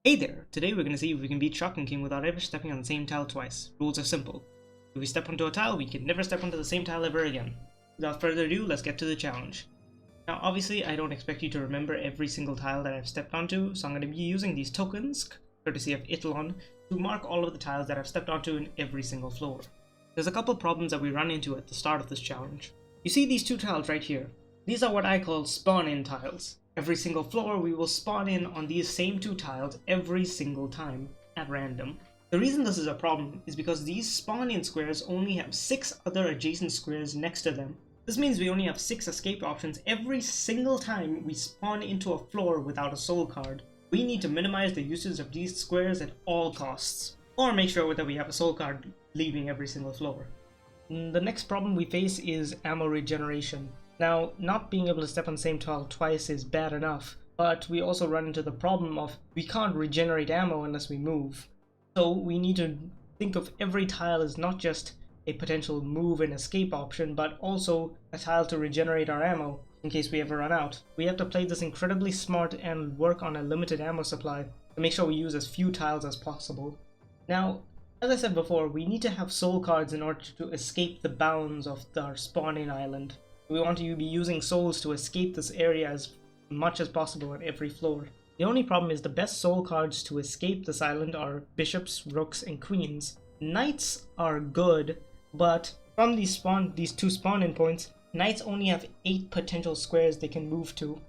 Hey there! Today we're going to see if we can beat Shocking King without ever stepping on the same tile twice. Rules are simple. If we step onto a tile, we can never step onto the same tile ever again. Without further ado, let's get to the challenge. Now obviously I don't expect you to remember every single tile that I've stepped onto, so I'm going to be using these tokens, courtesy of Etilon, to mark all of the tiles that I've stepped onto in every single floor. There's a couple problems that we run into at the start of this challenge. You see these two tiles right here. These are what I call spawn-in tiles. Every single floor we will spawn in on these same two tiles every single time, at random. The reason this is a problem is because these spawn-in squares only have 6 other adjacent squares next to them. This means we only have 6 escape options every single time we spawn into a floor without a soul card. We need to minimize the usage of these squares at all costs, or make sure that we have a soul card leaving every single floor. The next problem we face is ammo regeneration. Now, not being able to step on the same tile twice is bad enough, but we also run into the problem of we can't regenerate ammo unless we move. So we need to think of every tile as not just a potential move and escape option, but also a tile to regenerate our ammo in case we ever run out. We have to play this incredibly smart and work on a limited ammo supply to make sure we use as few tiles as possible. Now, as I said before, we need to have soul cards in order to escape the bounds of our spawning island. We want to be using souls to escape this area as much as possible on every floor. The only problem is the best soul cards to escape this island are bishops, rooks, and queens. Knights are good, but from these two spawn-in points, knights only have 8 potential squares they can move to.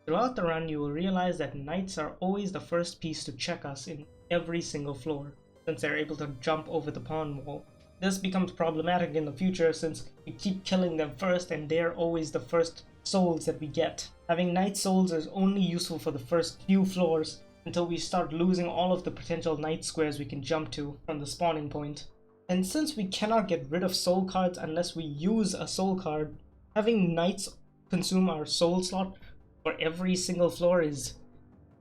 Throughout the run, you will realize that knights are always the first piece to check us in every single floor, since they're able to jump over the pawn wall. This becomes problematic in the future since we keep killing them first and they're always the first souls that we get. Having knight souls is only useful for the first few floors until we start losing all of the potential knight squares we can jump to from the spawning point. And since we cannot get rid of soul cards unless we use a soul card, having knights consume our soul slot for every single floor is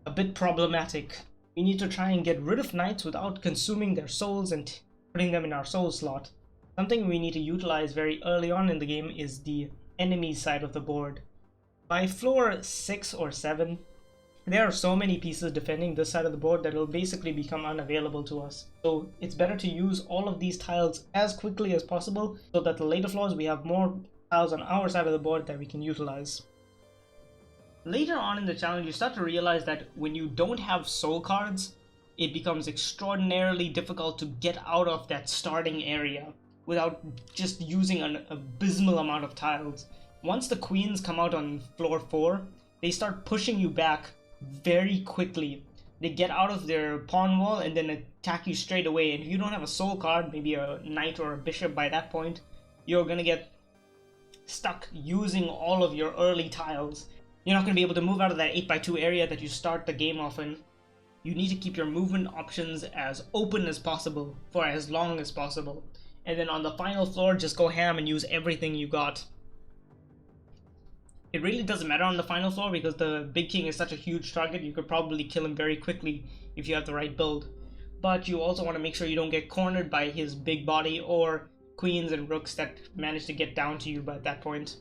a bit problematic. We need to try and get rid of knights without consuming their souls and putting them in our soul slot. Something we need to utilize very early on in the game is the enemy side of the board. By floor 6 or 7, there are so many pieces defending this side of the board that it will basically become unavailable to us. So it's better to use all of these tiles as quickly as possible so that the later floors we have more tiles on our side of the board that we can utilize. Later on in the challenge, you start to realize that when you don't have soul cards, it becomes extraordinarily difficult to get out of that starting area without just using an abysmal amount of tiles. Once the queens come out on floor 4, they start pushing you back very quickly. They get out of their pawn wall and then attack you straight away, and if you don't have a soul card, maybe a knight or a bishop by that point, you're gonna get stuck using all of your early tiles. You're not gonna be able to move out of that 8x2 area that you start the game off in. You need to keep your movement options as open as possible for as long as possible. And then on the final floor, just go ham and use everything you got. It really doesn't matter on the final floor because the Big King is such a huge target, you could probably kill him very quickly if you have the right build. But you also want to make sure you don't get cornered by his big body or queens and rooks that manage to get down to you by that point.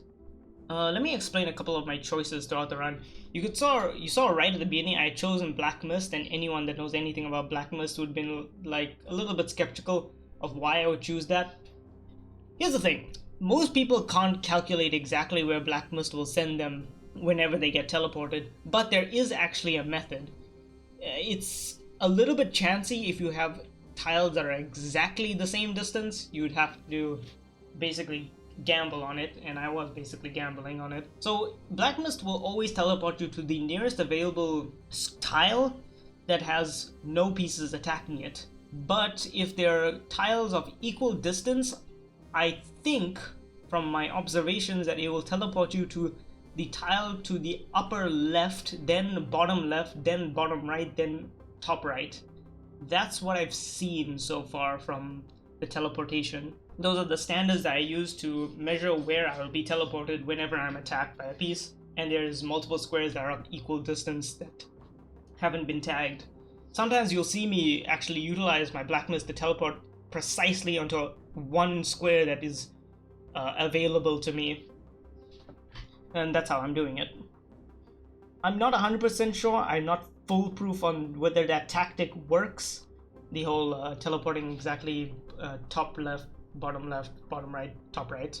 Let me explain a couple of my choices throughout the run. You saw right at the beginning I had chosen Black Mist, and anyone that knows anything about Black Mist would have been like a little bit skeptical of why I would choose that. Here's the thing, most people can't calculate exactly where Black Mist will send them whenever they get teleported, but there is actually a method. It's a little bit chancy if you have tiles that are exactly the same distance. You'd have to basically gamble on it, and I was basically gambling on it. So Black Mist will always teleport you to the nearest available tile that has no pieces attacking it. But if there are tiles of equal distance, I think from my observations that it will teleport you to the tile to the upper left, then bottom left, then bottom right, then top right. That's what I've seen so far from the teleportation. Those are the standards that I use to measure where I will be teleported whenever I'm attacked by a piece, and there's multiple squares that are of equal distance that haven't been tagged. Sometimes you'll see me actually utilize my Black Mist to teleport precisely onto one square that is available to me, and that's how I'm doing it. I'm not 100% sure, I'm not foolproof on whether that tactic works. The whole teleporting exactly top left, bottom right, top right.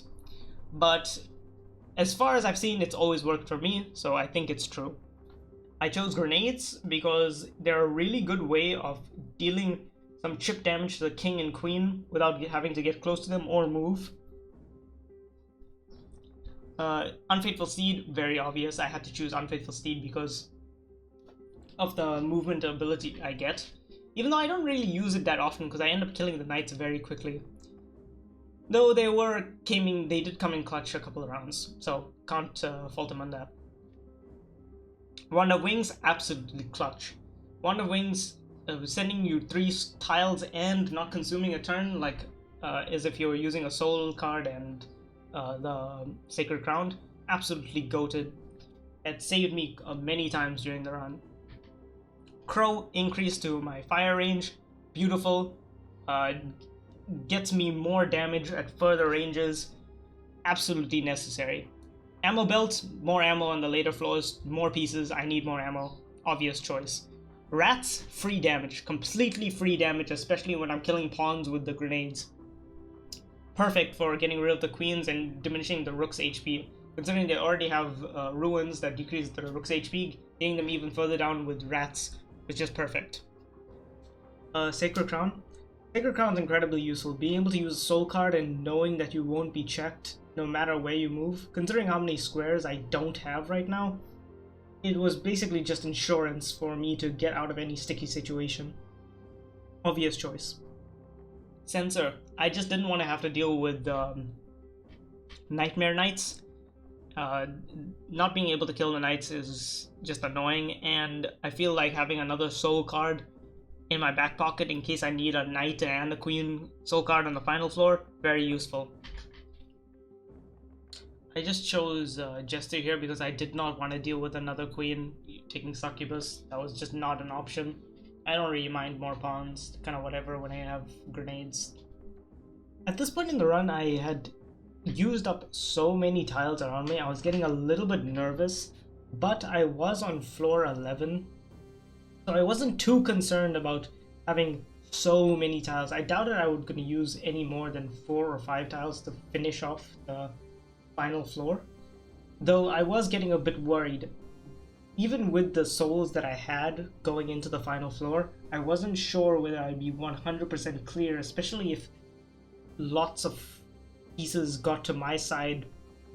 But as far as I've seen, it's always worked for me, so I think it's true. I chose grenades because they're a really good way of dealing some chip damage to the king and queen without having to get close to them or move. Unfaithful Steed, very obvious. I had to choose Unfaithful Steed because of the movement ability I get. Even though I don't really use it that often because I end up killing the knights very quickly. Though they did come in clutch a couple of rounds, so can't fault them on that. Wand of Wings, absolutely clutch. Wand of Wings, sending you 3 tiles and not consuming a turn, like as if you were using a soul card and the Sacred Crown, absolutely goated. It saved me many times during the run. Crow, increase to my fire range, beautiful. Gets me more damage at further ranges, absolutely necessary. Ammo belt, more ammo on the later floors, more pieces, I need more ammo, obvious choice. Rats, free damage, completely free damage, especially when I'm killing pawns with the grenades. Perfect for getting rid of the queens and diminishing the rook's HP. Considering they already have ruins that decrease the rook's HP, getting them even further down with rats is just perfect. Sacred Crown. Sacred Crown is incredibly useful. Being able to use a soul card and knowing that you won't be checked no matter where you move. Considering how many squares I don't have right now, it was basically just insurance for me to get out of any sticky situation. Obvious choice. Censor. I just didn't want to have to deal with Nightmare Knights. Not being able to kill the knights is just annoying, and I feel like having another soul card in my back pocket in case I need a knight and a queen soul card on the final floor, very useful. I just chose Jester here because I did not want to deal with another queen taking Succubus. That was just not an option. I don't really mind more pawns, kind of whatever when I have grenades. At this point in the run, I had used up so many tiles around me, I was getting a little bit nervous, but I was on floor 11, so I wasn't too concerned about having so many tiles. I doubted I was going to use any more than 4 or 5 tiles to finish off the final floor, though I was getting a bit worried. Even with the souls that I had going into the final floor, I wasn't sure whether I'd be 100% clear, especially if lots of pieces got to my side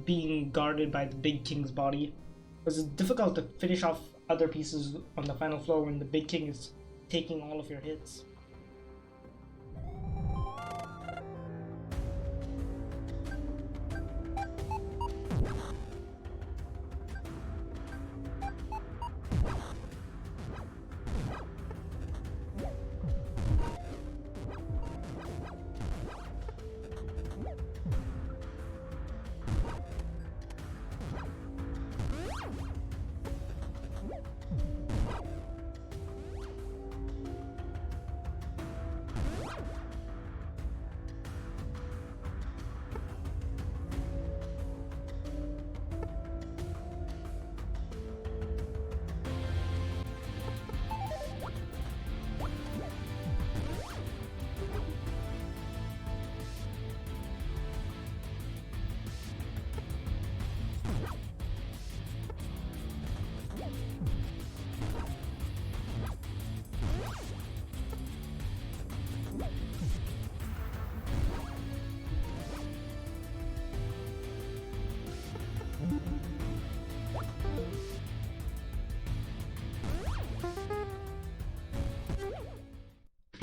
being guarded by the big king's body. It was difficult to finish off other pieces on the final floor when the big king is taking all of your hits.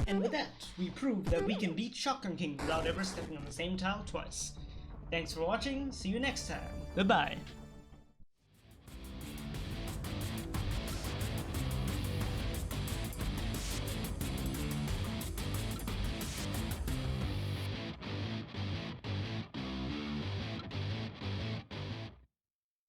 And with that, we proved that we can beat Shotgun King without ever stepping on the same tile twice. Thanks for watching, see you next time, goodbye!